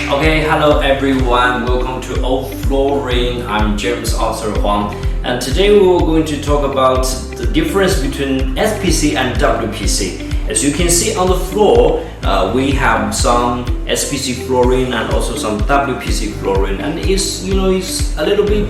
Okay, hello everyone, welcome to Old Flooring. I'm James Arthur Huang, and today we are going to talk about the difference between SPC and WPC. As you can see on the floor, we have some SPC flooring and also some WPC flooring, and it's a little bit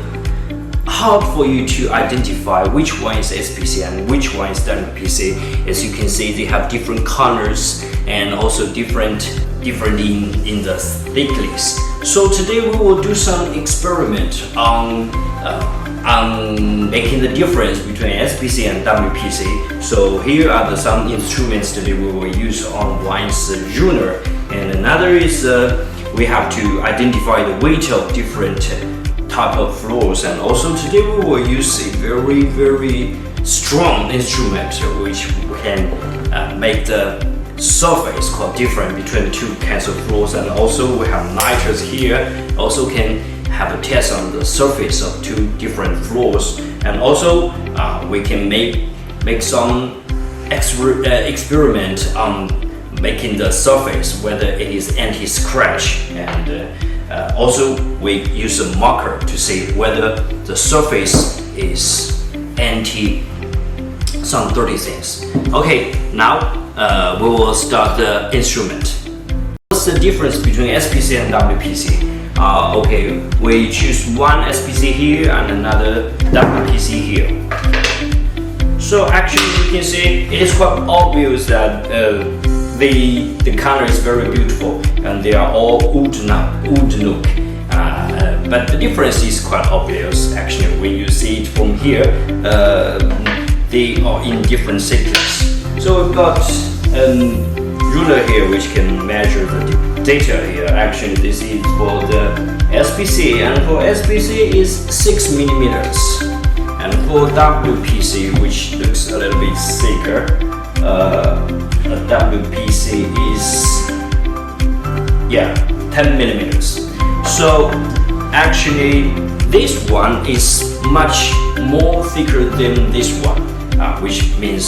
hard for you to identify which one is SPC and which one is WPC. As you can see, they have different colors and also different in the thickness. So today we will do some experiment on making the difference between SPC and WPC. So here are some instruments that we will use. On one is ruler, and another is we have to identify the weight of different type of floors. And also today we will use a very strong instrument which can make the surface quite different between two kinds of floors. And also we have nitrous here, also can have a test on the surface of two different floors. And also we can make some experiment on making the surface whether it is anti-scratch, and also we use a marker to see whether the surface is anti some dirty things. Okay, now we will start the instrument. What's the difference between SPC and WPC? Okay, we choose one SPC here and another WPC here. So actually you can see it is quite obvious that the color is very beautiful and they are all wood look. But the difference is quite obvious actually when you see it from here. They are in different thickness. So we've got ruler here which can measure the data here. Actually this is for the SPC, and for SPC is 6 millimeters, and for WPC, which looks a little bit thicker, WPC is 10 millimeters. So actually this one is much more thicker than this one, which means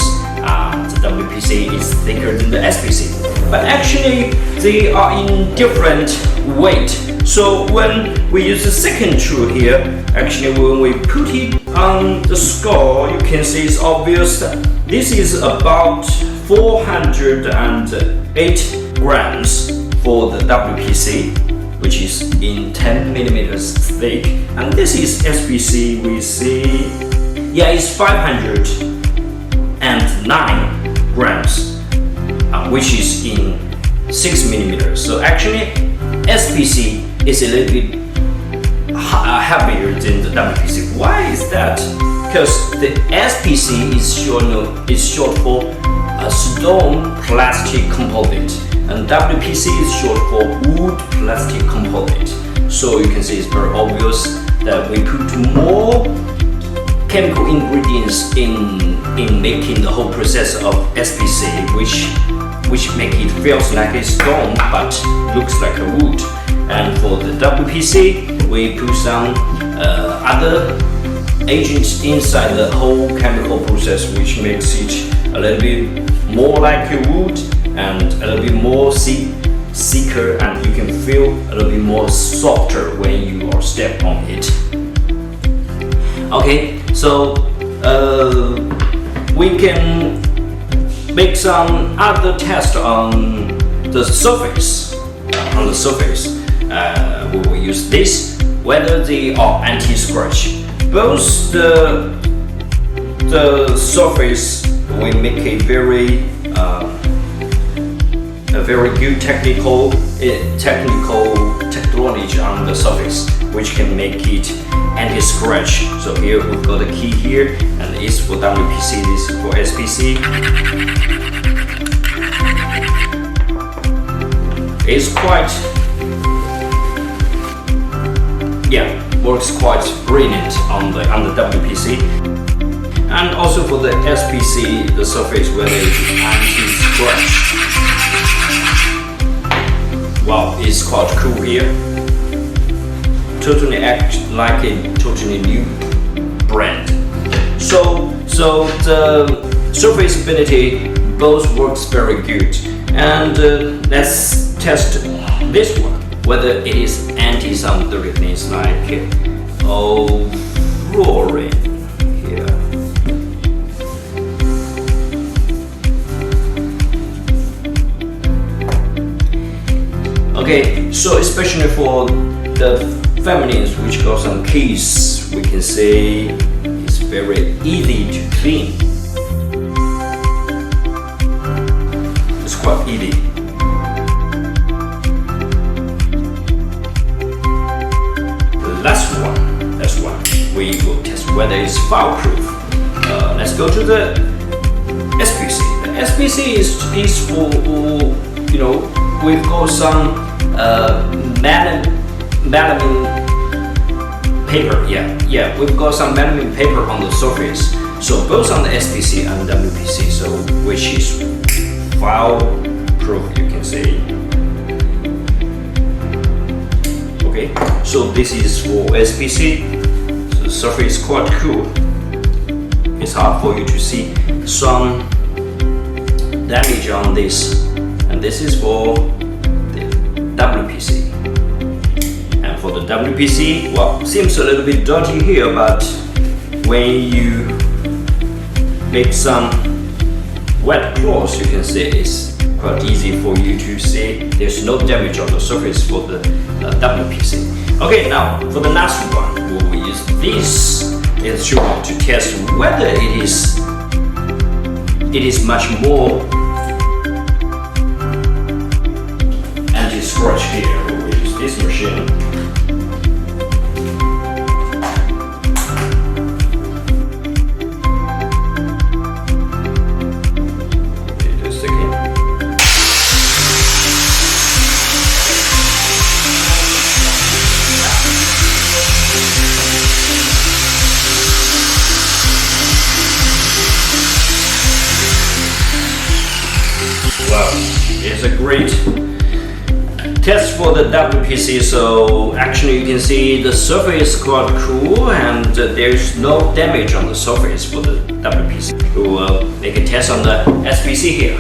the WPC is thicker than the SPC. But actually they are in different weight. So when we use the second tool here, actually when we put it on the scale, you can see it's obvious that this is about 408 grams for the WPC, which is in 10 millimeters thick, and this is SPC. We see it's 509 grams, which is in 6 millimeters. So actually SPC is a little bit heavier than the WPC. Why is that? Because the SPC is short for a stone plastic composite, and WPC is short for wood plastic composite. So you can see it's very obvious that we put more chemical ingredients in making the whole process of SPC, which make it feels like a stone but looks like a wood. And for the WPC, we put some other agents inside the whole chemical process, which makes it a little bit more like a wood and a little bit more thicker, and you can feel a little bit more softer when you are step on it. Okay, so we can make some other test on the surface. We will use this, whether they are anti-scratch. Both the surface we make a very good technical technology on the surface, which can make it anti-scratch. So here we've got a key here, and it's for WPC, this is for SPC. It's quite works quite brilliant on the WPC. And also for the SPC, the surface whether it is anti-scratch. Wow, it's quite cool here. Totally act like a totally new brand. So the surfaceability both works very good. And let's test this one. whether it is anti some dirty things like fluorine here. Okay, so especially for the feminines which got some keys, we can say it's very easy to clean. It's quite easy. The last one, we will test whether it's foul-proof. Let's go to the SPC. The SPC is for, we've got some melamine paper. Yeah, we've got some melamine paper on the surface. So both on the SPC and WPC, so which is foul-proof, you can say. Okay, so this is for SPC. So the surface is quite cool. It's hard for you to see some damage on this, and this is for the WPC. And for the WPC, well, seems a little bit dirty here, but when you make some wet cloth, you can see it's quite easy for you to see there's no damage on the surface for the WPC. Okay, now for the last one, we will use this instrument to test whether it is much more anti-scratch here. We will use this machine. Wow, it's a great test for the WPC. So actually you can see the surface is quite cool and there's no damage on the surface for the WPC. We will make a test on the SPC here.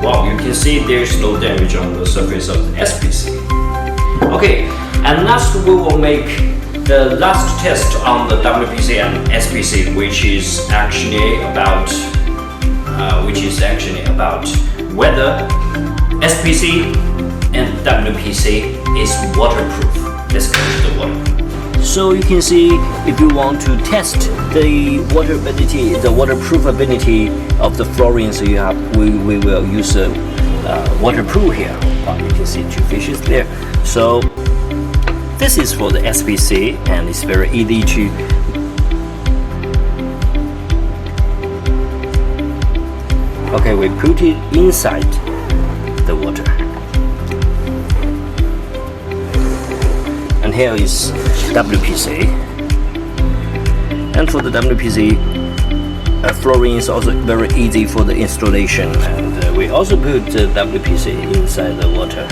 Wow, you can see there's no damage on the surface of the SPC. Okay, and last we will make the last test on the WPC and SPC, which is actually about whether SPC and WPC is waterproof. Let's go to the water. So you can see, if you want to test the waterproof ability of the fluorine, so we will use a waterproof here. You can see two fishes there. So this is for the SPC, and it's very easy to okay, we put it inside the water. And here is WPC. And for the WPC, fluorine is also very easy for the installation. And we also put the WPC inside the water.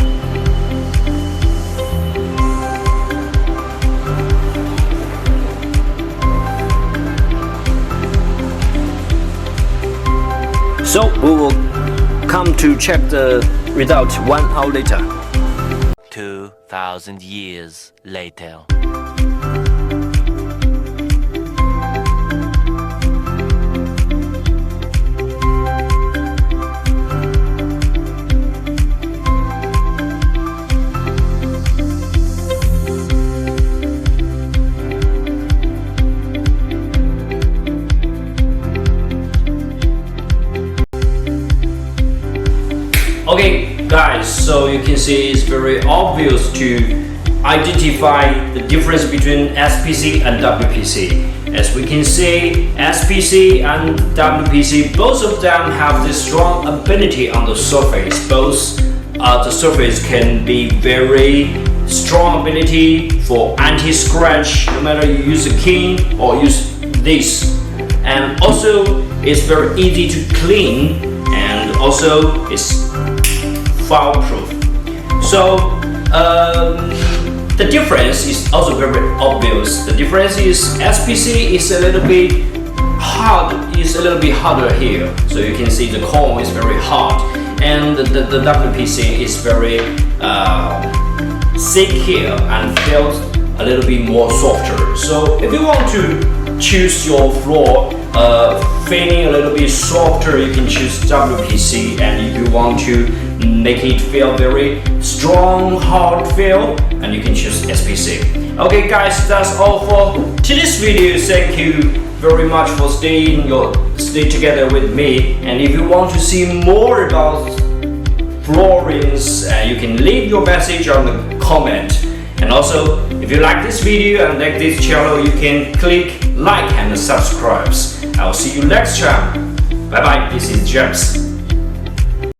So we will come to check the result 1 hour later. 2,000 years later. Okay guys, so you can see it's very obvious to identify the difference between SPC and WPC. As we can see, SPC and WPC, both of them have this strong ability on the surface. Both the surface can be very strong ability for anti-scratch, no matter you use a cane or use this. And also it's very easy to clean, and also also is fire-proof. So the difference is also very obvious. The difference is SPC is a little bit harder here. So you can see the cone is very hard, and the WPC is very thick here and feels a little bit more softer. So if you want to choose your floor feeling a little bit softer, you can choose WPC, and if you want to make it feel very strong, hard feel, and you can choose SPC. Okay guys, that's all for today's video. Thank you very much for stay together with me, and if you want to see more about floorings, you can leave your message on the comment. And also, if you like this video and like this channel, you can click like and subscribe. I'll see you next time. Bye bye, this is James.